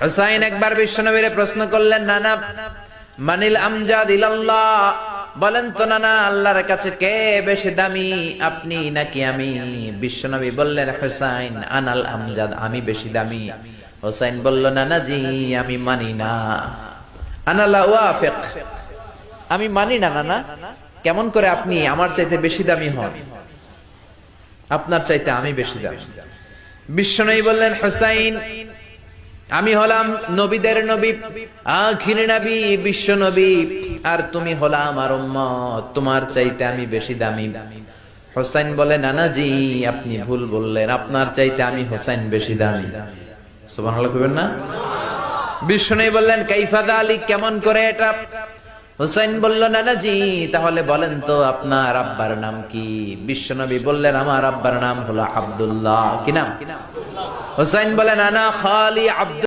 হুসাইন একবার বিশ্বনবীরে প্রশ্ন করলেন, নানা মানিল আমজাদ ইলাল্লাহ, বলেন তো নানা আল্লাহর কাছে কে বেশি দামি, আপনি নাকি আমি? বিশ্বনবী বললেন, হুসাইন আনাল আমজাদ, আমি বেশি দামি। হুসাইন বলল, নানা জি আমি মানি না, আনা লা ওয়াফিক, আমি মানি না নানা। কেমন করে আপনি আমার চাইতে বেশি দামি হন? আপনার চাইতে আমি বেশি দামি। বিশ্বনবী বললেন, হুসাইন আমি হলাম নবীদের নবী, আখির নবী বিশ্ব নবী, আর তুমি হলা আমার উম্মত, তোমার চাইতে আমি বেশি দামি। হুসাইন বলে, নানা জি আপনি ভুল বললেন, আপনার চাইতে আমি হুসাইন বেশি দামি। সুবহানাল্লাহ কইবেন না? বিশ্বনবী বললেন, কাইফা যালিক, কেমন করে এটা? হুসাইন বলল, নানা জি তাহলে বলেন তো আপনার আব্বার নাম কি? বিশ্বনবী বললেন, আমার আব্বার নাম হলো আব্দুল্লাহ। কি নাম? হুসাইন বলেন, আনা খালি আব্দুল্লাহ।